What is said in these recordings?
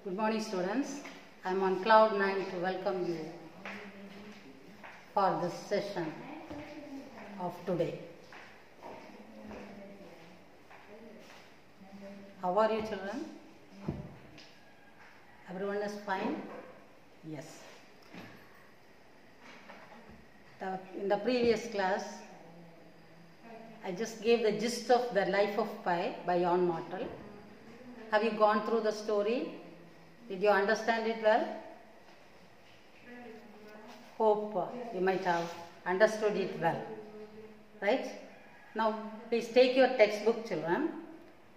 Good morning, students. I am on cloud 9 to welcome you for this session of today. How are you, children? Everyone is fine? Yes. In the previous class, I just gave the gist of the life of Pi by Jan Martel. Have you gone through the story? Did you understand it well? Hope you might have understood it well. Right? Now, please take your textbook, children,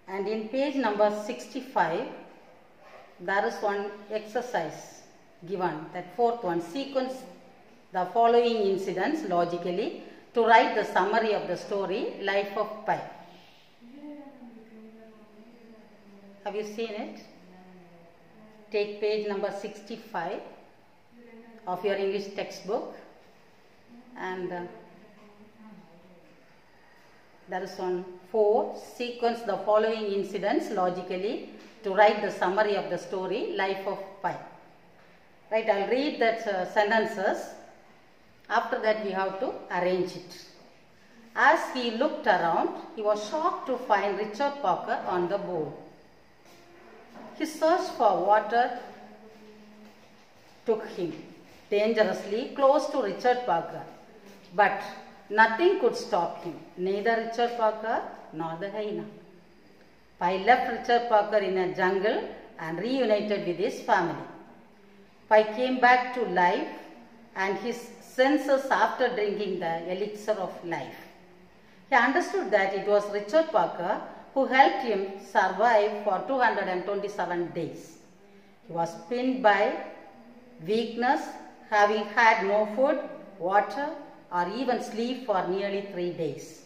and in page number 65, there is one exercise given, that fourth one, sequence the following incidents logically to write the summary of the story, Life of Pi. Have you seen it? Take page number 65 of your English textbook, and there is one 4, sequence the following incidents logically to write the summary of the story, Life of Pi. Right, I will read that sentences. After that we have to arrange it. As he looked around, he was shocked to find Richard Parker on the board. He searched for water took him dangerously close to Richard Parker, but nothing could stop him, neither Richard Parker nor the hyena. Pi left Richard Parker in a jungle and reunited with his family. Pi came back to life and his senses after drinking the elixir of life. He understood that it was Richard Parker who helped him survive for 227 days. He was pinned by weakness, having had no food, water, or even sleep for nearly 3 days.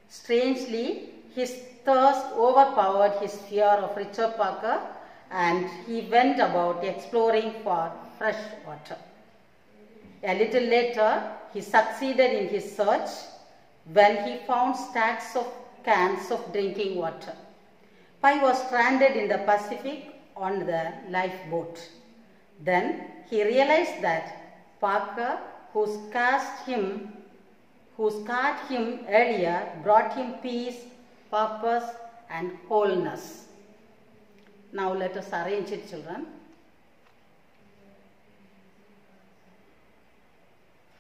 Strangely, his thirst overpowered his fear of Richard Parker, and he went about exploring for fresh water. A little later, he succeeded in his search when he found stacks of cans of drinking water. Pi was stranded in the Pacific on the lifeboat. Then he realized that Parker, who scarred him earlier, brought him peace, purpose, and wholeness. Now let us arrange it, children.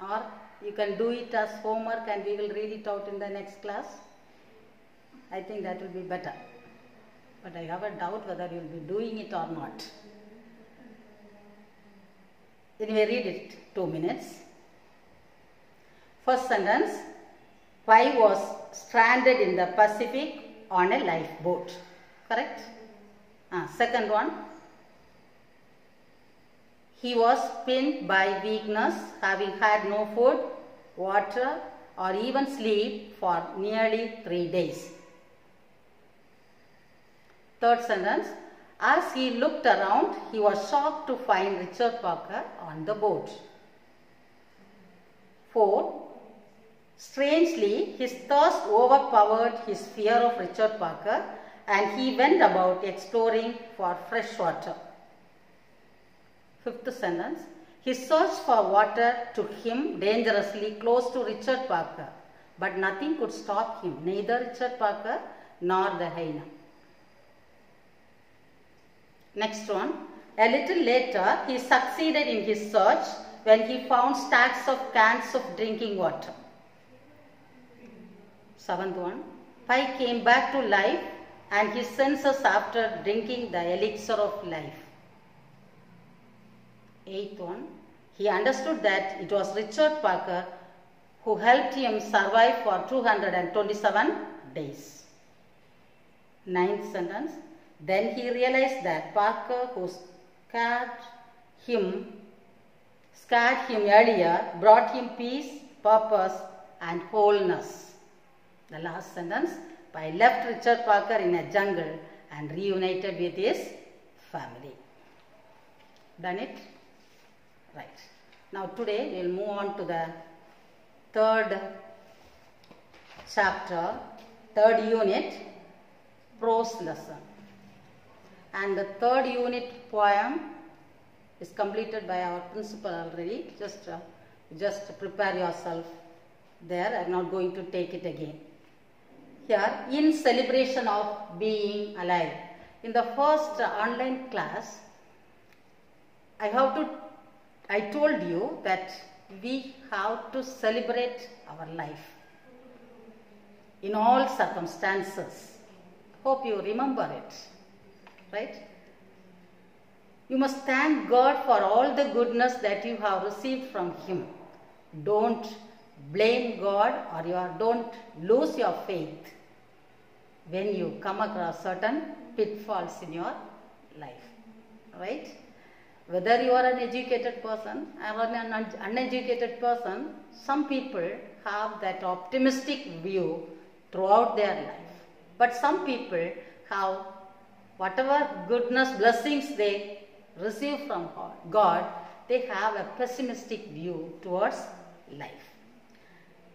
Or you can do it as homework and we will read it out in the next class. I think that will be better. But I have a doubt whether you will be doing it or not. Anyway, read it 2 minutes. First sentence, Pi was stranded in the Pacific on a lifeboat. Correct? Second one, he was pinned by weakness, having had no food, water, or even sleep for nearly 3 days. Third sentence, as he looked around, he was shocked to find Richard Parker on the boat. 4. Strangely, his thirst overpowered his fear of Richard Parker, and he went about exploring for fresh water. Fifth sentence, his search for water took him dangerously close to Richard Parker, but nothing could stop him, neither Richard Parker nor the hyena. Next one, a little later, he succeeded in his search when he found stacks of cans of drinking water. Seventh one, Pi came back to life and his senses after drinking the elixir of life. Eighth one, he understood that it was Richard Parker who helped him survive for 227 days. Ninth sentence, then he realized that Parker, who scarred him earlier, brought him peace, purpose, and wholeness. The last sentence, Pi left Richard Parker in a jungle and reunited with his family. Done it? Right. Now today we will move on to the third chapter, third unit, prose lesson. And the third unit poem is completed by our principal already. Just prepare yourself there. I am not going to take it again. Here, in celebration of being alive. In the first online class, I told you that we have to celebrate our life in all circumstances. Hope you remember it, right? You must thank God for all the goodness that you have received from Him. Don't blame God, or don't lose your faith when you come across certain pitfalls in your life, right? Whether you are an educated person or an uneducated person, some people have that optimistic view throughout their life. But some people have whatever goodness, blessings they receive from God, they have a pessimistic view towards life.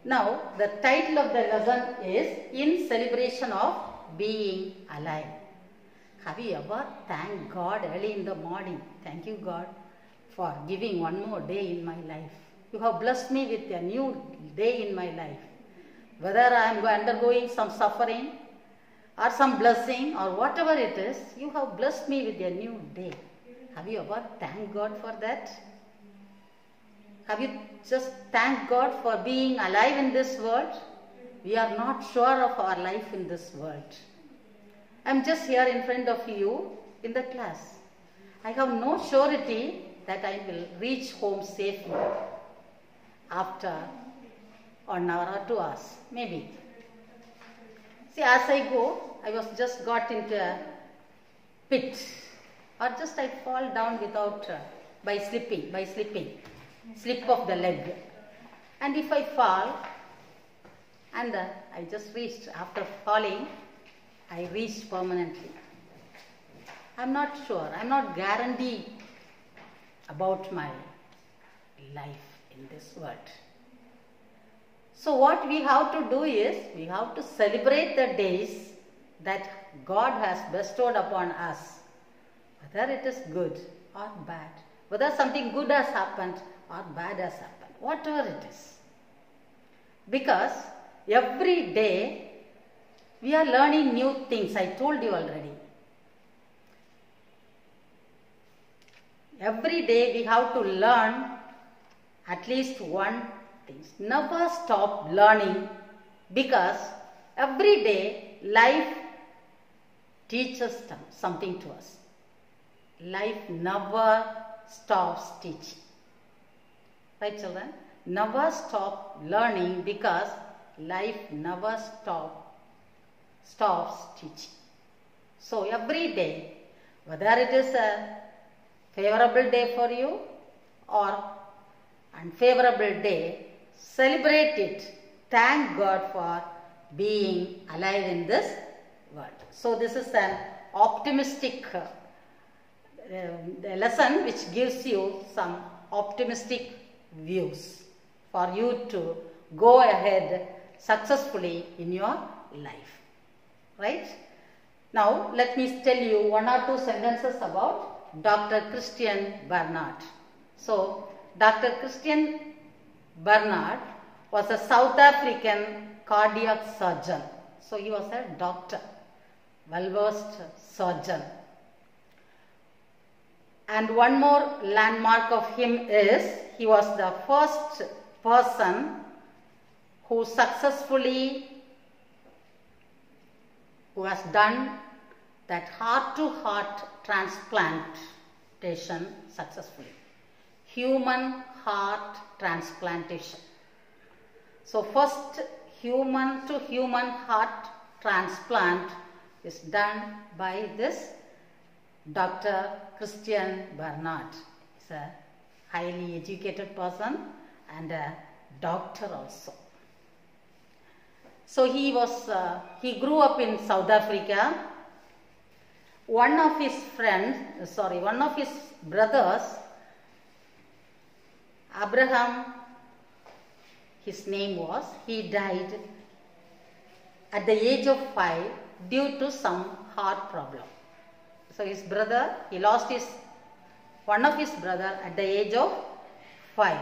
Now, the title of the lesson is In Celebration of Being Alive. Have you ever thanked God early in the morning? Thank you, God, for giving one more day in my life. You have blessed me with a new day in my life. Whether I am undergoing some suffering or some blessing or whatever it is, you have blessed me with a new day. Have you ever thanked God for that? Have you just thanked God for being alive in this world? We are not sure of our life in this world. I am just here in front of you in the class. I have no surety that I will reach home safely after 1 hour or 2 hours, maybe. See, as I go, I was just got into a pit, or just I fall down without, by slipping, slip of the leg. And if I fall, and I just reached, after falling, I reached permanently. I am not sure, I am not guaranteed about my life in this world. So what we have to do is, we have to celebrate the days that God has bestowed upon us, whether it is good or bad, whether something good has happened or bad has happened, whatever it is. Because every day we are learning new things, I told you already. Every day we have to learn at least one thing. Never stop learning, because every day life teaches something to us. Life never stops teaching. Right, children? Never stop learning, because life never stops teaching. So every day, whether it is a favorable day for you or unfavorable day, celebrate it. Thank God for being alive in this world. So this is an optimistic lesson which gives you some optimistic views for you to go ahead successfully in your life. Right? Now let me tell you 1 or 2 sentences about Dr. Christian Barnard. So Dr. Christian Barnard was a South African cardiac surgeon. So he was a doctor, well-versed surgeon. And one more landmark of him is, he was the first person who has done that heart-to-heart transplantation successfully. Human heart transplantation. So first human-to-human heart transplant is done by this Dr. Christian Barnard. He's a highly educated person and a doctor also. So he grew up in South Africa. One of his brothers, Abraham, his name was, he died at the age of 5 due to some heart problem. So his brother, he lost one of his brother at the age of 5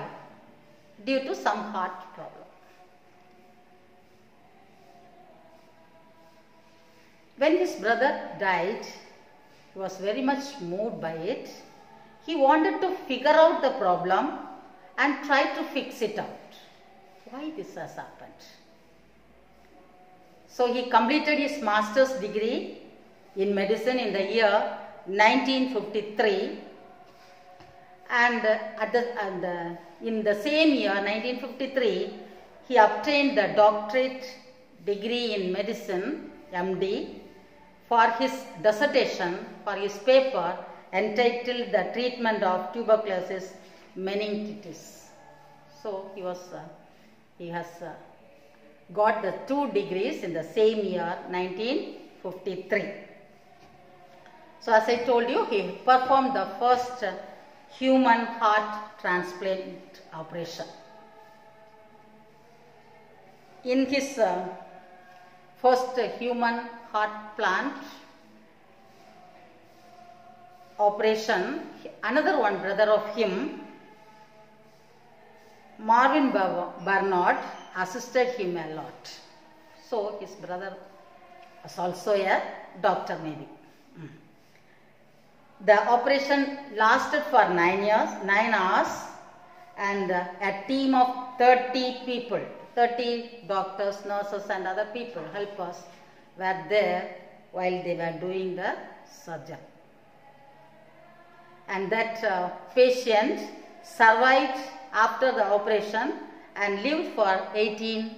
due to some heart problem. When his brother died, he was very much moved by it. He wanted to figure out the problem and try to fix it out. Why this has happened? So he completed his master's degree in medicine in the year 1953, and in the same year 1953 he obtained the doctorate degree in medicine, MD, for his dissertation, for his paper entitled The Treatment of Tuberculosis Meningitis. So he has got the 2 degrees in the same year 1953. So as I told you, he performed the first human heart transplant operation. In his first human heart plant operation, another one brother of him, Marvin Bernard, assisted him a lot. So his brother was also a doctor maybe. The operation lasted for 9 hours, and a team of 30 people, 30 doctors, nurses and other people, helpers were there while they were doing the surgery. And that patient survived after the operation and lived for 18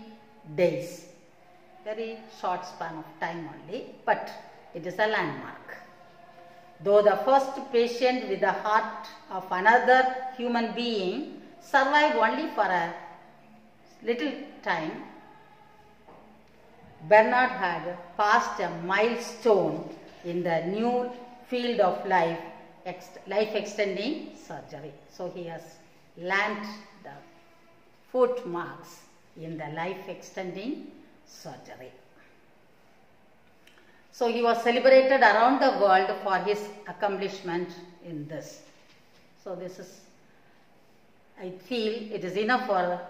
days. Very short span of time only, but it is a landmark. Though the first patient with the heart of another human being survived only for a little time, Bernard had passed a milestone in the new field of life extending surgery. So he has landed the footmarks in the life extending surgery. So he was celebrated around the world for his accomplishment in this. So this is, I feel it is enough for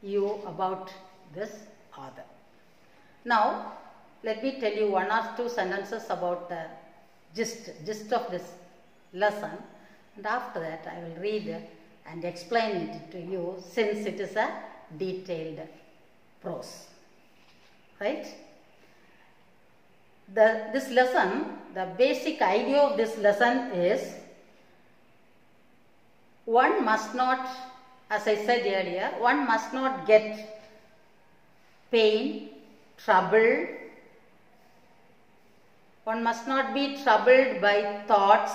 you about this author. Now let me tell you 1 or 2 sentences about the gist of this lesson, and after that I will read and explain it to you, since it is a detailed prose. Right? This lesson, the basic idea of this lesson is, one must not, as I said earlier, one must not get pain, trouble. One must not be troubled by thoughts,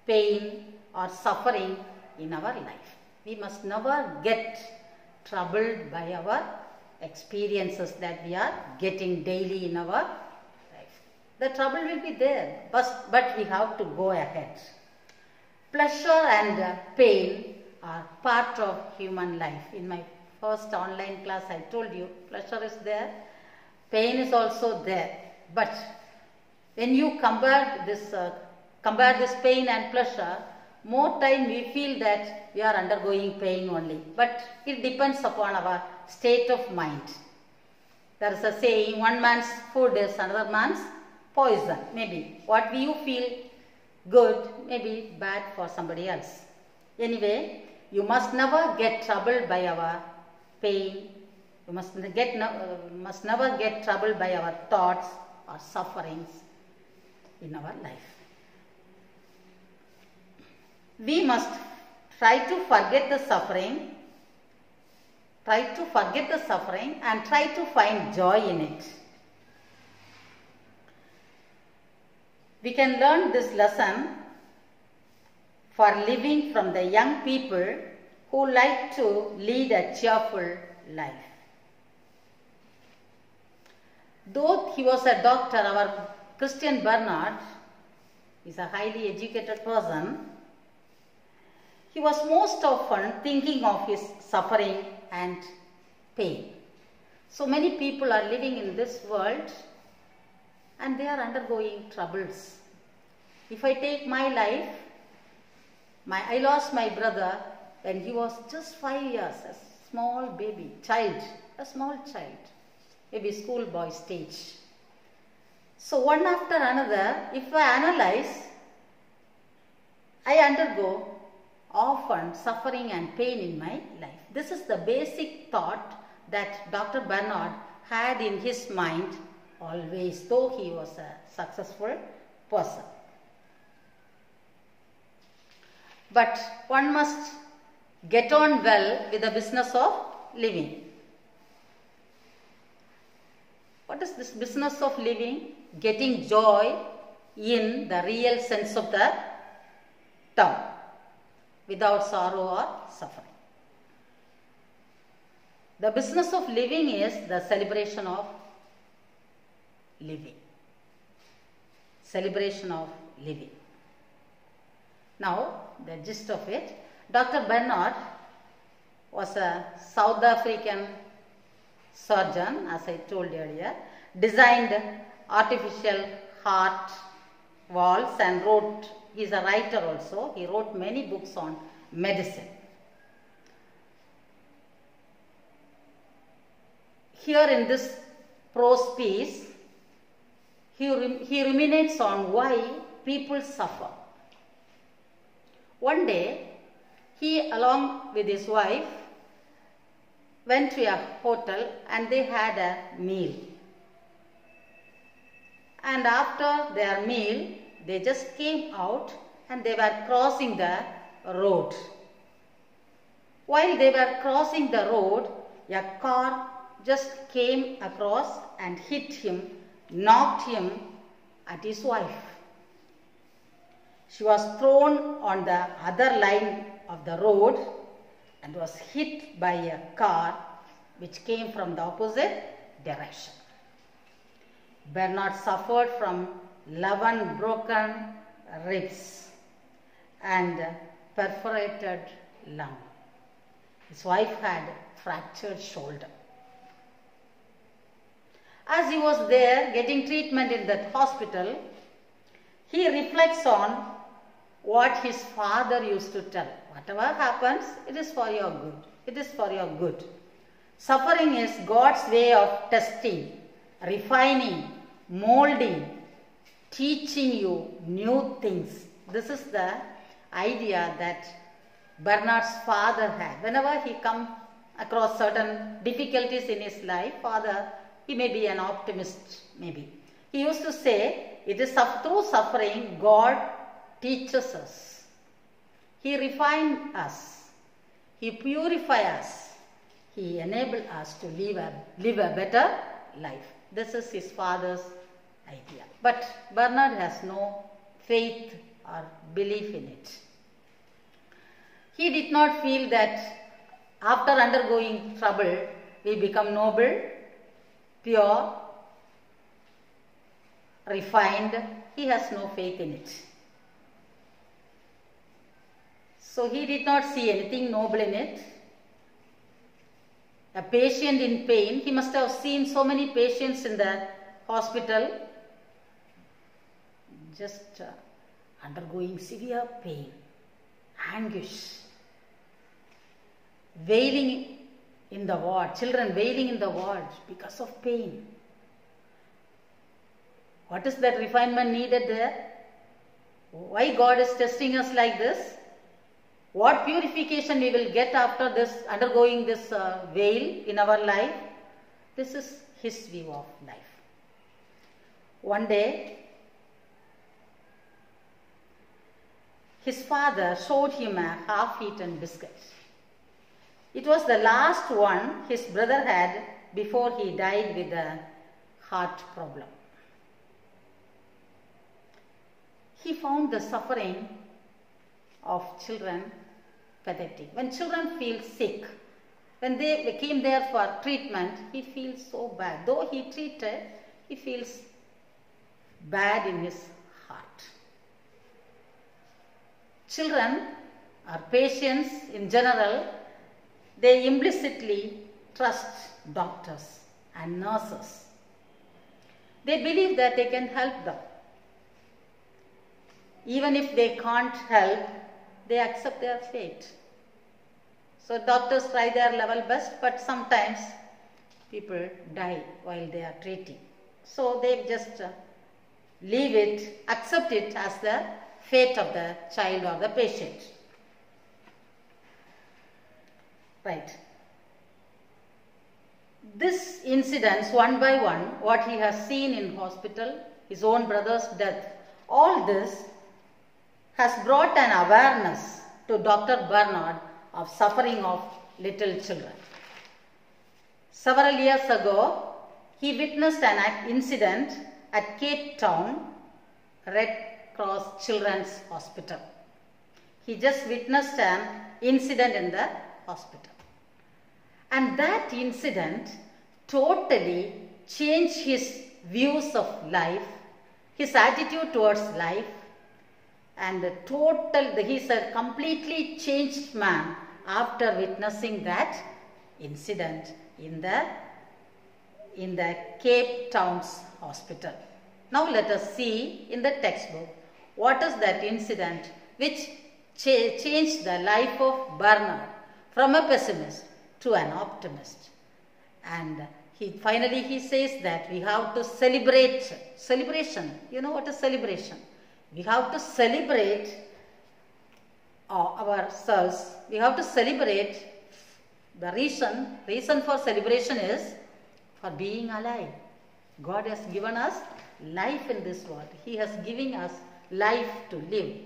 pain or suffering in our life. We must never get troubled by our experiences that we are getting daily in our life. The trouble will be there, but we have to go ahead. Pleasure and pain are part of human life. In my first online class I told you, pleasure is there, pain is also there. But when you compare this pain and pleasure, more time we feel that we are undergoing pain only. But it depends upon our state of mind. There is a saying, one man's food is another man's poison. Maybe what you feel good may be bad for somebody else. Anyway, you must never get troubled by our pain. You must never get troubled by our thoughts or sufferings in our life. We must try to forget the suffering, and try to find joy in it. We can learn this lesson for living from the young people who like to lead a cheerful life. Though he was a doctor, our Christian Bernard is a highly educated person. He was most often thinking of his suffering and pain. So many people are living in this world and they are undergoing troubles If I take my life, I lost my brother when he was just 5 years, a small baby, a small child, maybe schoolboy stage. So one after another, if I analyze, I undergo often suffering and pain in my life. This is the basic thought that Dr. Bernard had in his mind always, though he was a successful person. But one must get on well with the business of living. What is this business of living? Getting joy in the real sense of the term, without sorrow or suffering. The business of living is the celebration of living. Celebration of living. Now, the gist of it, Dr. Bernard was a South African surgeon, as I told earlier, designed artificial heart valves and wrote, he is a writer also, he wrote many books on medicine. Here in this prose piece, he ruminates on why people suffer. One day, he along with his wife went to a hotel and they had a meal. And after their meal, they just came out and they were crossing the road. While they were crossing the road, a car just came across and hit him, knocked him at his wife. She was thrown on the other line of the road and was hit by a car which came from the opposite direction. Bernard suffered from 11 broken ribs and perforated lung. His wife had fractured shoulder. As he was there getting treatment in that hospital, he reflects on what his father used to tell. Whatever happens, it is for your good. It is for your good. Suffering is God's way of testing, refining, molding, teaching you new things. This is the idea that Bernard's father had. Whenever he come across certain difficulties in his life, he may be an optimist, maybe. He used to say, it is through suffering God teaches us. He refines us. He purifies us. He enables us to live a better life. This is his father's idea. But Bernard has no faith or belief in it. He did not feel that after undergoing trouble, we become noble, pure, refined. He has no faith in it. So he did not see anything noble in it. A patient in pain, he must have seen so many patients in the hospital just undergoing severe pain, anguish, wailing in the ward, children wailing in the ward because of pain. What is that refinement needed there? Why God is testing us like this? What purification we will get after this, undergoing this veil in our life? This is his view of life. One day, his father showed him a half-eaten biscuit. It was the last one his brother had before he died with a heart problem. He found the suffering of children pathetic. When children feel sick, when they came there for treatment, he feels so bad. Though he treated, he feels bad in his heart. Children or patients in general, they implicitly trust doctors and nurses. They believe that they can help them. Even if they can't help, they accept their fate. So doctors try their level best, but sometimes people die while they are treating. So they just leave it, accept it as the fate of the child or the patient. Right. This incidents, one by one, what he has seen in hospital, his own brother's death, all this has brought an awareness to Dr. Bernard of suffering of little children. Several years ago, he witnessed an incident at Cape Town Red Cross Children's Hospital. He just witnessed an incident in the hospital. And that incident totally changed his views of life, his attitude towards life, and he's a completely changed man after witnessing that incident in the Cape Town's hospital. Now let us see in the textbook what is that incident which changed the life of Bernard from a pessimist to an optimist. And finally he says that we have to celebration. You know what is celebration? We have to celebrate ourselves. We have to celebrate. The reason for celebration is for being alive. God has given us life in this world. He has given us life to live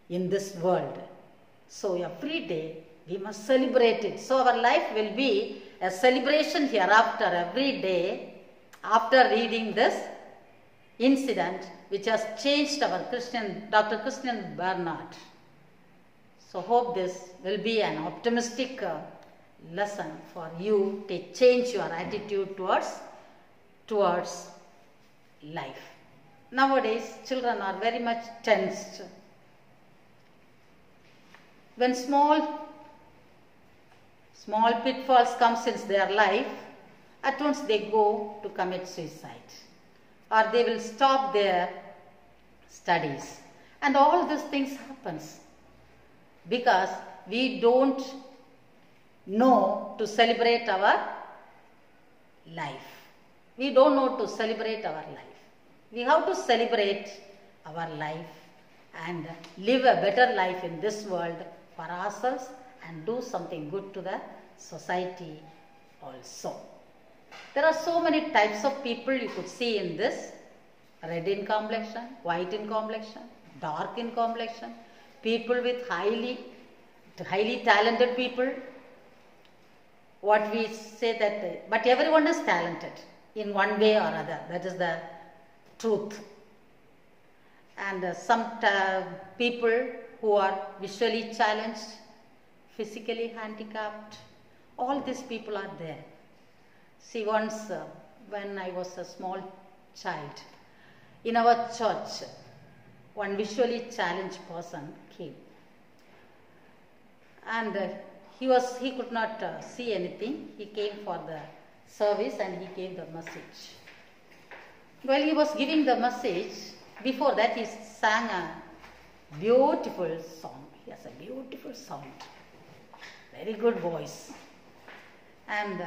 in this world. So every day we must celebrate it. So our life will be a celebration hereafter every day after reading this incident which has changed our Dr. Christian Bernard. So hope this will be an optimistic lesson for you to change your attitude towards life. Nowadays, children are very much tensed. When small pitfalls comes in their life, at once they go to commit suicide, or they will stop their studies, and all these things happens because we don't know to celebrate our life. We don't know to celebrate our life. We have to celebrate our life and live a better life in this world for ourselves and do something good to the society also. There are so many types of people you could see in this. Red in complexion, white in complexion, dark in complexion, people with highly talented people. What we say that, but everyone is talented in one way or other. That is the truth. And some people who are visually challenged, physically handicapped, all these people are there. See, once when I was a small child, in our church, one visually challenged person came. And he could not see anything. He came for the service and he gave the message. While he was giving the message, before that he sang a beautiful song. He has a beautiful sound, very good voice. And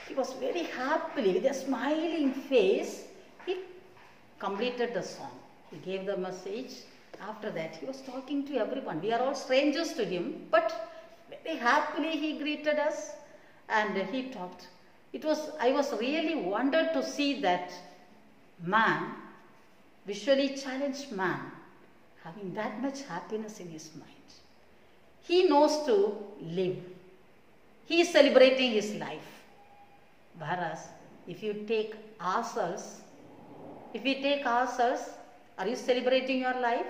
he was very happily, with a smiling face, he completed the song. He gave the message. After that, he was talking to everyone. We are all strangers to him, but very happily he greeted us and he talked. I was really wondered to see that man, visually challenged man, having that much happiness in his mind. He knows to live. He is celebrating his life. Whereas, if we take ourselves, are you celebrating your life?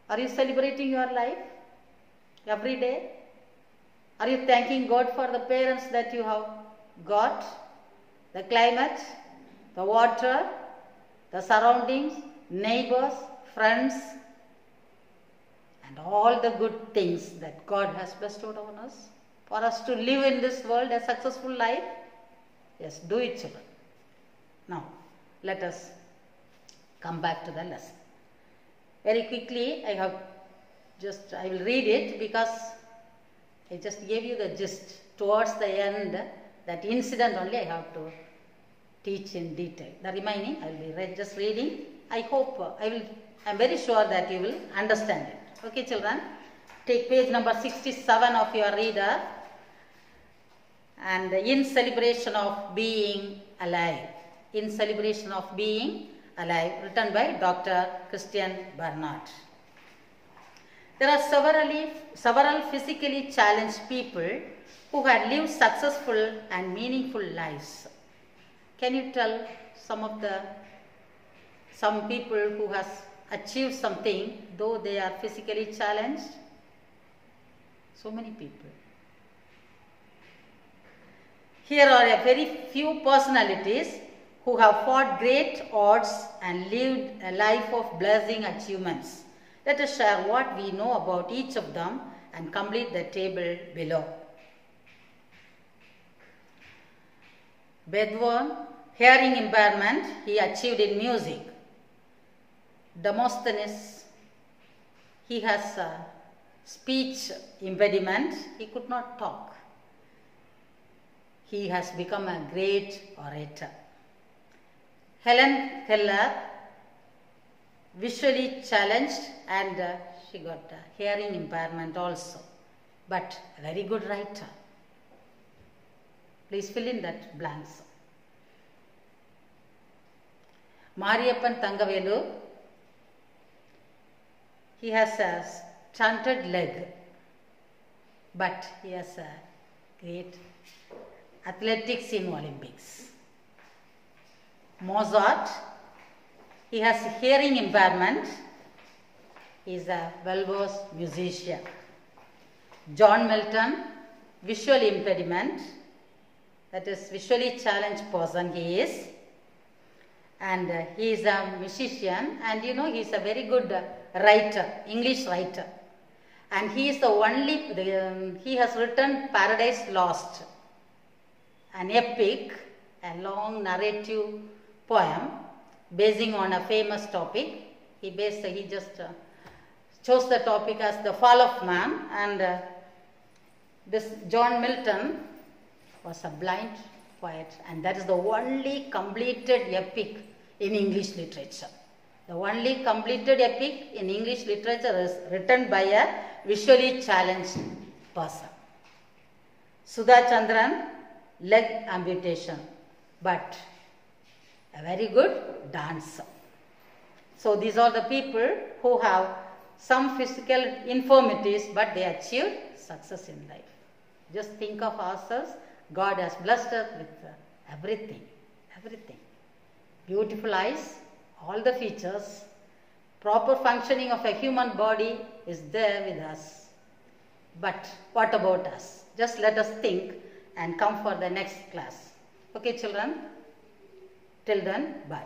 Are you celebrating your life every day? Are you thanking God for the parents that you have got, the climate, the water, the surroundings, neighbors, friends, and all the good things that God has bestowed on us for us to live in this world a successful life? Yes, do it, children. Now, let us come back to the lesson. Very quickly, I will read it because I just gave you the gist. Towards the end, that incident only I have to teach in detail. The remaining I will be just reading. I hope I'm very sure that you will understand it. Okay, children? Take page number 67 of your reader. And in celebration of being alive. In celebration of being alive, written by Dr. Christian Barnard. There are several physically challenged people who had lived successful and meaningful lives. Can you tell some people who has achieved something though they are physically challenged? So many people. Here are a very few personalities who have fought great odds and lived a life of blessing achievements. Let us share what we know about each of them and complete the table below. Beethoven, hearing impairment, he achieved in music. Demosthenes, he has a speech impediment, he could not talk. He has become a great orator. Helen Keller, visually challenged and she got a hearing impairment also, but a very good writer. Please fill in that blanks. Mariyappan Thangavelu, he has a stunted leg, but he has a great athletics in Olympics. Mozart, he has hearing impairment. He is a well-versed musician. John Milton, visual impediment, that is visually challenged person he is. And he is a musician and he is a very good writer, English writer. And he is the only, he has written Paradise Lost, an epic, a long narrative poem basing on a famous topic. He just chose the topic as the fall of man, and this John Milton was a blind poet, and that is the only completed epic in English literature. The only completed epic in English literature is written by a visually challenged person. Sudha Chandran, leg amputation, but a very good dancer. So these are the people who have some physical infirmities, but they achieved success in life. Just think of ourselves. God has blessed us with everything. Beautiful eyes, all the features, proper functioning of a human body is there with us. But what about us? Just let us think and come for the next class. Okay, children? Till then, bye.